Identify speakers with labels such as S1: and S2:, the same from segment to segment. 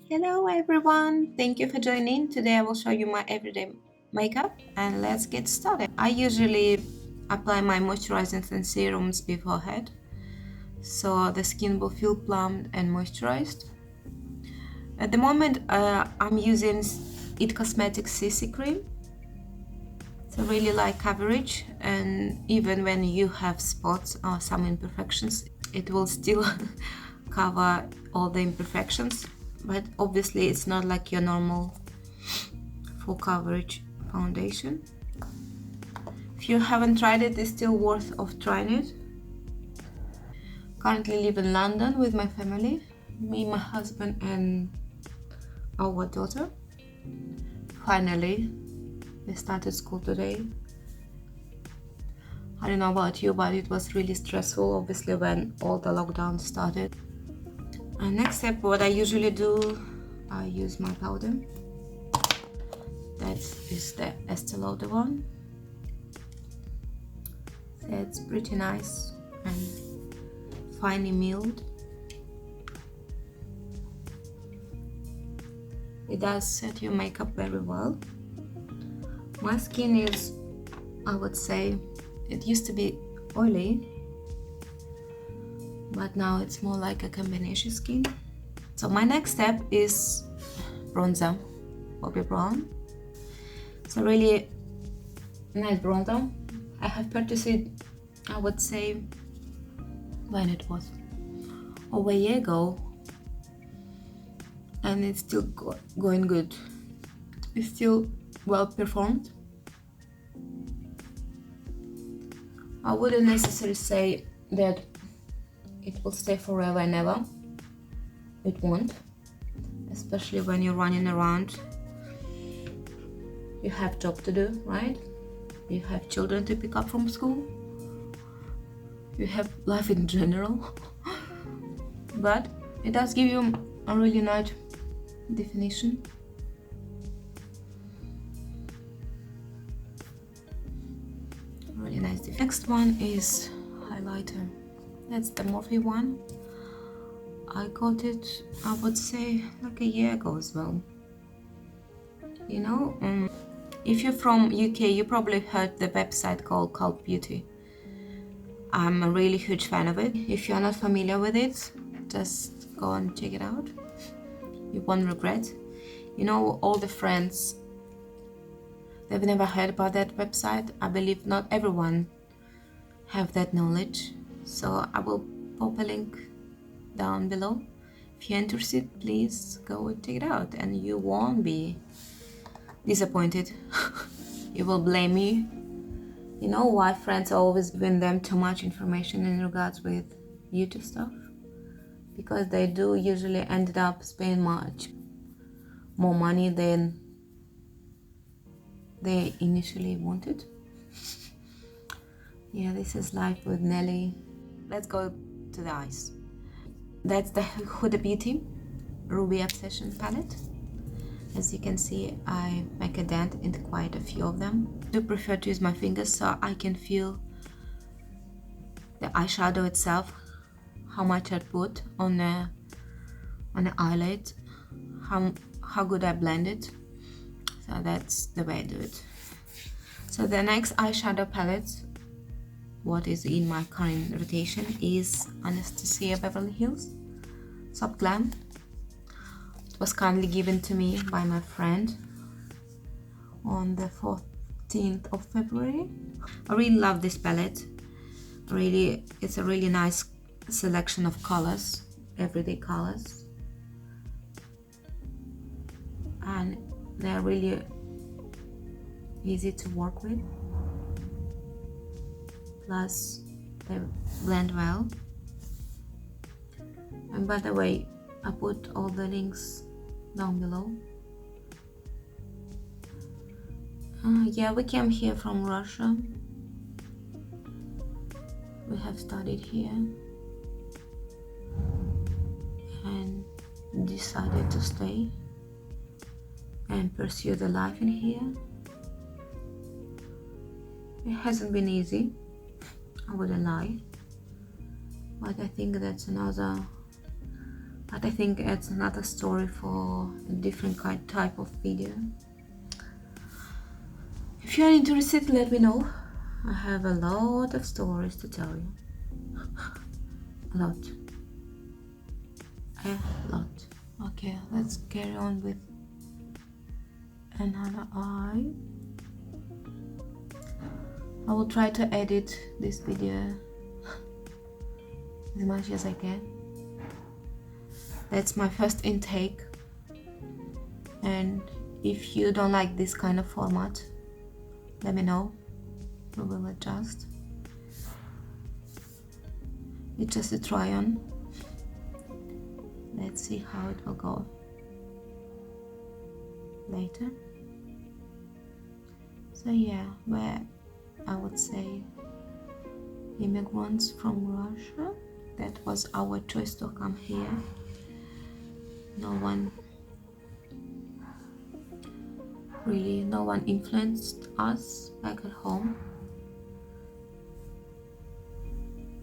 S1: Hello everyone, thank you for joining. Today I will show you my everyday makeup and let's get started. I usually apply my moisturizers and serums beforehand so the skin will feel plump and moisturized. At the moment I'm using It Cosmetics CC cream. It's a really light coverage and even when you have spots or some imperfections it will still cover all the imperfections, but obviously it's not like your normal full coverage foundation. If you haven't tried it, it's still worth of trying it. Currently live in London with my family, me, my husband and our daughter. Finally, they started school today. I don't know about you, but it was really stressful obviously when all the lockdown started. And next step, what I usually do, I use my powder. That is the Estee Lauder one. So it's pretty nice and finely milled. It does set your makeup very well. My skin is, I would say, it used to be oily, but now it's more like a combination skin. So my next step is bronzer, Bobbi Brown. It's a really nice bronzer. I have purchased it, I would say, when it was over a year ago, and it's still going good. It's still well performed. I wouldn't necessarily say that it will stay forever and ever. It won't, especially when you're running around. You have job to do, right? You have children to pick up from school. You have life in general. But it does give you a really nice definition. Really nice definition. Next one is highlighter. That's the Morphe one. I got it, I would say, like a year ago as well. You know, if you're from UK, you probably heard the website called Cult Beauty. I'm a really huge fan of it. If you're not familiar with it, just go and check it out. You won't regret. You know, all the friends, they've never heard about that website. I believe not everyone have that knowledge. So I will pop a link down below. If you're interested, please go and check it out and you won't be disappointed. You will blame me. You know why friends are always giving them too much information in regards with YouTube stuff? Because they do usually ended up spending much more money than they initially wanted. Yeah, this is life with Nelly. Let's go to the eyes. That's the Huda Beauty Ruby Obsession palette. As you can see, I make a dent in quite a few of them. I do prefer to use my fingers so I can feel the eyeshadow itself, how much I put on the eyelid, how good I blend it. So that's the way I do it. So the next eyeshadow palette, what is in my current rotation, is Anastasia Beverly Hills Soft Glam. It was kindly given to me by my friend on the 14th of February. I really love this palette. Really, it's a really nice selection of colors, everyday colors, and they're really easy to work with. Plus, they blend well. And by the way, I put all the links down below. Yeah, we came here from Russia. We have studied here and decided to stay and pursue the life in here. It hasn't been easy, I wouldn't lie, but I think that's another but I think it's another story for a different type of video. If you're interested, let me know. I have a lot of stories to tell you. A lot. A lot. Okay, let's carry on with another eye. I will try to edit this video as much as I can. That's my first intake, and if you don't like this kind of format, let me know. We will adjust. It's just a try on. Let's see how it will go later. So yeah, where I would say immigrants from Russia, that was our choice to come here. No one influenced us back at home.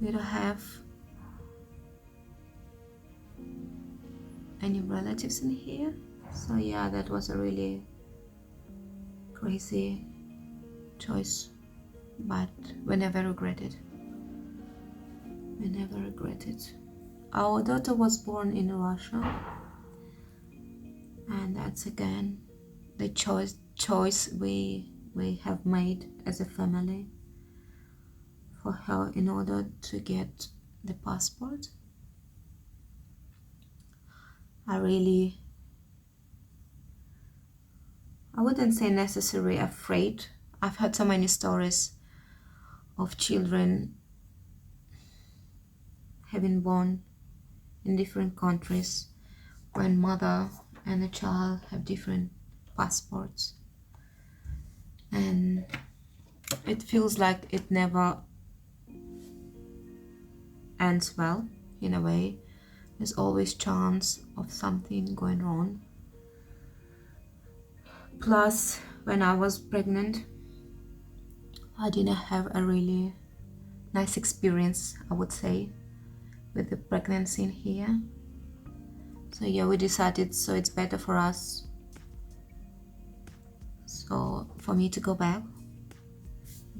S1: We don't have any relatives in here, so yeah, that was a really crazy choice, but we never regret it. We never regret it. Our daughter was born in Russia, and that's again the choice we have made as a family for her in order to get the passport. I wouldn't say necessarily afraid. I've heard so many stories of children having born in different countries when mother and a child have different passports, and it feels like it never ends well. In a way, there's always chance of something going wrong. Plus, when I was pregnant, I didn't have a really nice experience, I would say, with the pregnancy in here. So yeah, we decided so it's better for us, so for me to go back,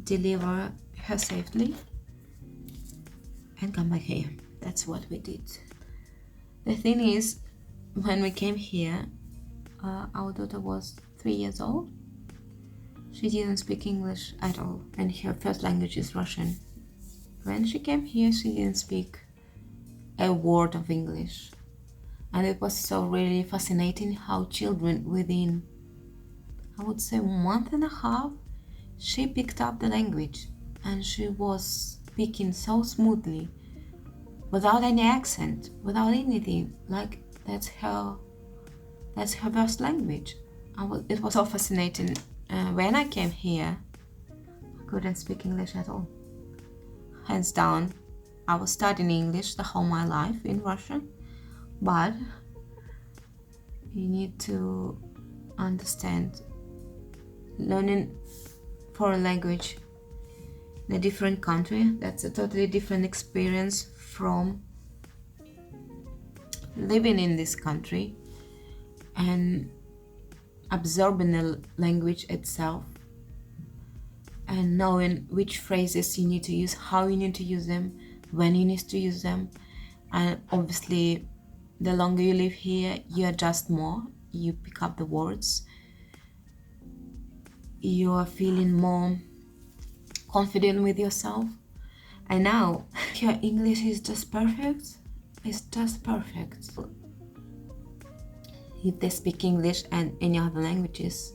S1: deliver her safely, and come back here. That's what we did. The thing is, when we came here, our daughter was 3 years old. She didn't speak English at all, and her first language is Russian. When she came here, she didn't speak a word of English, and it was so really fascinating how children within, I would say, 1.5 months, she picked up the language, and she was speaking so smoothly, without any accent, without anything. Like that's her first language. It was so fascinating. When I came here, I couldn't speak English at all. Hands down, I was studying English the whole my life in Russia, but you need to understand, learning foreign language in a different country, that's a totally different experience from living in this country and absorbing the language itself and knowing which phrases you need to use, how you need to use them, when you need to use them. And obviously, the longer you live here, you adjust more, you pick up the words, you are feeling more confident with yourself. And now your English is just perfect. It's just perfect. If they speak English and any other languages,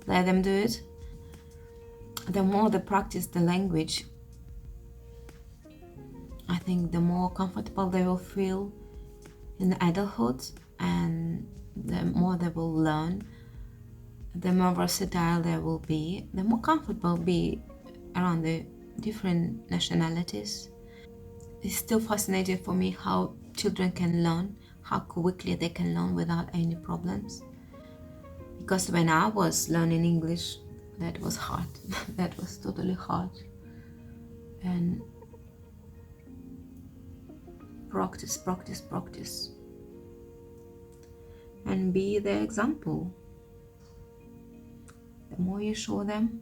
S1: let them do it. The more they practice the language, I think the more comfortable they will feel in adulthood, and the more they will learn, the more versatile they will be, the more comfortable be around the different nationalities. It's still fascinating for me how children can learn, how quickly they can learn without any problems. Because when I was learning English, that was hard. That was totally hard. And practice. and be their example. The more you show them,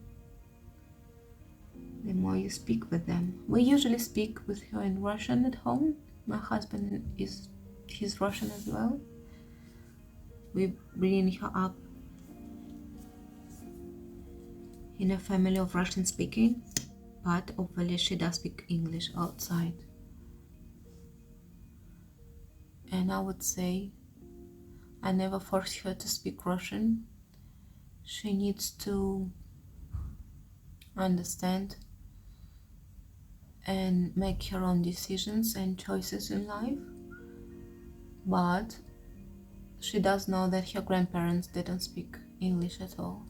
S1: the more you speak with them. We usually speak with her in Russian at home. My husband he's Russian as well. We bring her up in a family of Russian speaking, but hopefully she does speak English outside. And I would say I never force her to speak Russian. She needs to understand and make her own decisions and choices in life. But she does know that her grandparents didn't speak English at all.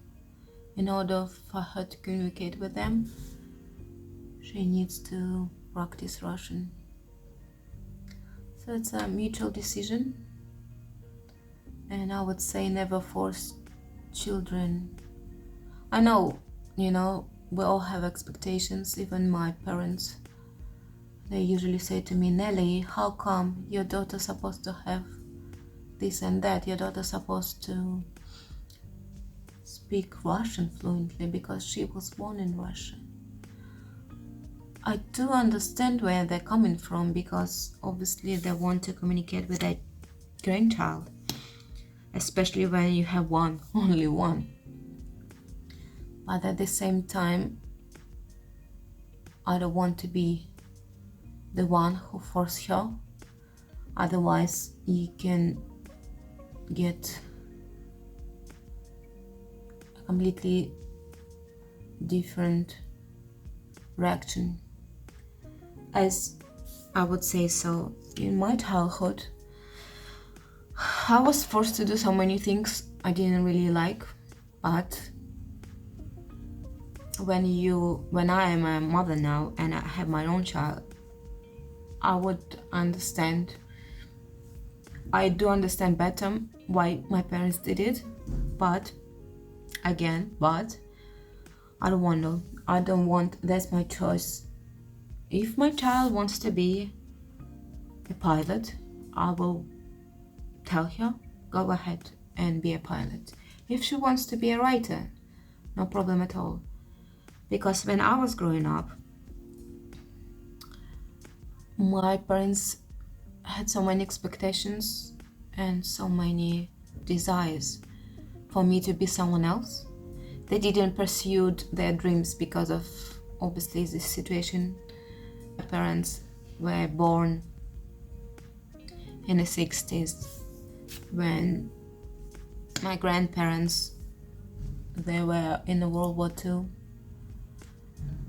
S1: In order for her to communicate with them, she needs to practice Russian. So it's a mutual decision. And I would say never force children. I know, we all have expectations, even my parents. They usually say to me, Nelly, how come your daughter's supposed to have this and that? Your daughter's supposed to speak Russian fluently because she was born in Russia. I do understand where they're coming from, because obviously they want to communicate with their grandchild, especially when you have one, only one. But at the same time, I don't want to be the one who forces her. Otherwise, you can get a completely different reaction. As I would say so, in my childhood, I was forced to do so many things I didn't really like, but when I am a mother now and I have my own child, I would understand. I do understand better why my parents did it, but I don't want, that's my choice. If my child wants to be a pilot, I will tell her, go ahead and be a pilot. If she wants to be a writer, no problem at all. Because when I was growing up, my parents had so many expectations and so many desires for me to be someone else. They didn't pursue their dreams because of, obviously, this situation. My parents were born in the 60s, when my grandparents, they were in the World War II.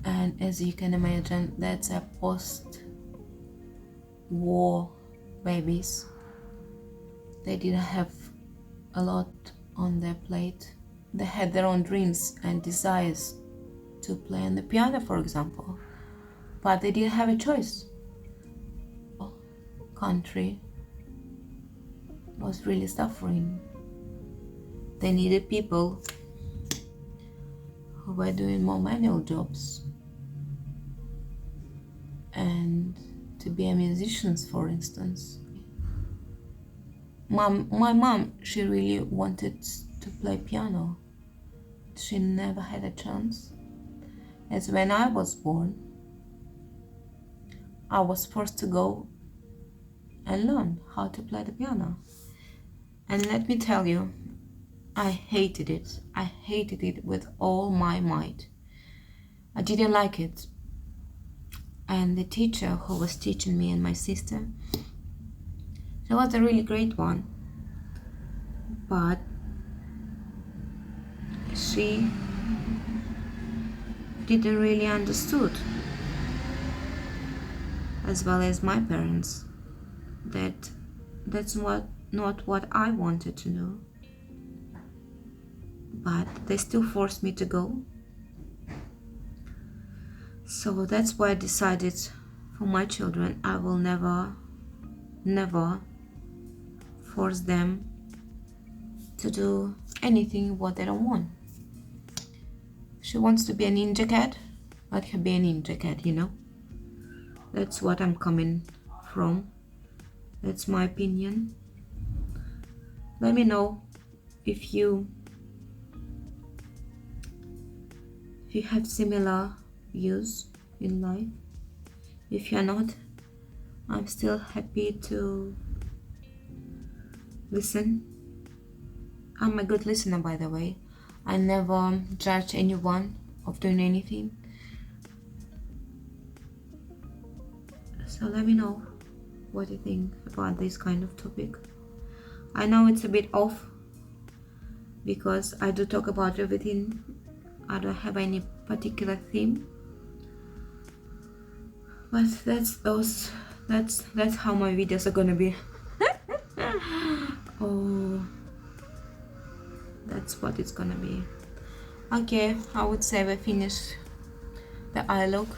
S1: And as you can imagine, that's a post-war babies. They didn't have a lot on their plate. They had their own dreams and desires to play on the piano, for example, but they didn't have a choice. Country was really suffering. They needed people who were doing more manual jobs, and to be a musician, for instance. My mom, she really wanted to play piano. She never had a chance. As when I was born, I was forced to go and learn how to play the piano. And let me tell you, I hated it. I hated it with all my might. I didn't like it. And the teacher who was teaching me and my sister, she was a really great one. But she didn't really understood, as well as my parents, that's not what I wanted to know. But they still forced me to go. So that's why I decided, for my children, I will never force them to do anything what they don't want. She wants to be a ninja cat, let her be a ninja cat, That's what I'm coming from. That's my opinion. Let me know if you have similar views in life. If you're not, I'm still happy to listen. I'm a good listener, by the way. I never judge anyone of doing anything. So let me know what you think about this kind of topic. I know it's a bit off because I do talk about everything. I don't have any particular theme, but that's how my videos are gonna be. Oh, that's what it's gonna be. Okay, I would say we finished the eye look.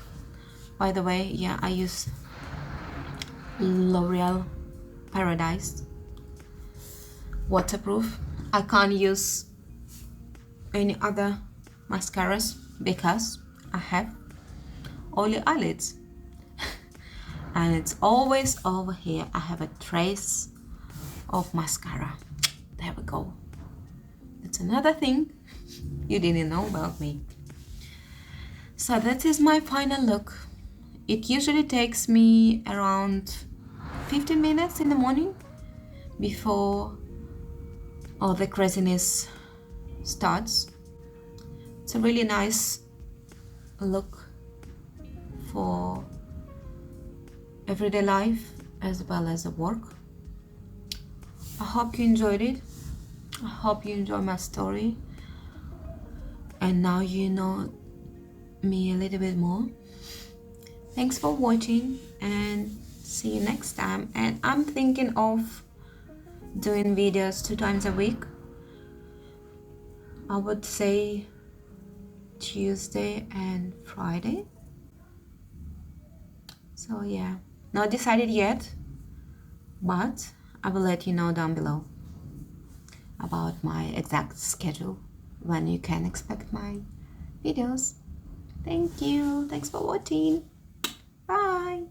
S1: By the way, yeah, I use L'Oreal Paradise waterproof. I can't use any other mascaras because I have oily eyelids. And it's always over here. I have a trace of mascara. There we go. That's another thing you didn't know about me. So that is my final look. It usually takes me around 15 minutes in the morning before all the craziness starts. It's a really nice look for everyday life as well as at work. I hope you enjoyed it. I hope you enjoy my story, and now you know me a little bit more. Thanks for watching and see you next time. And I'm thinking of doing videos 2 times a week. I would say Tuesday and Friday. So yeah, not decided yet, but I will let you know down below about my exact schedule when you can expect my videos. Thank you. Thanks for watching. Bye.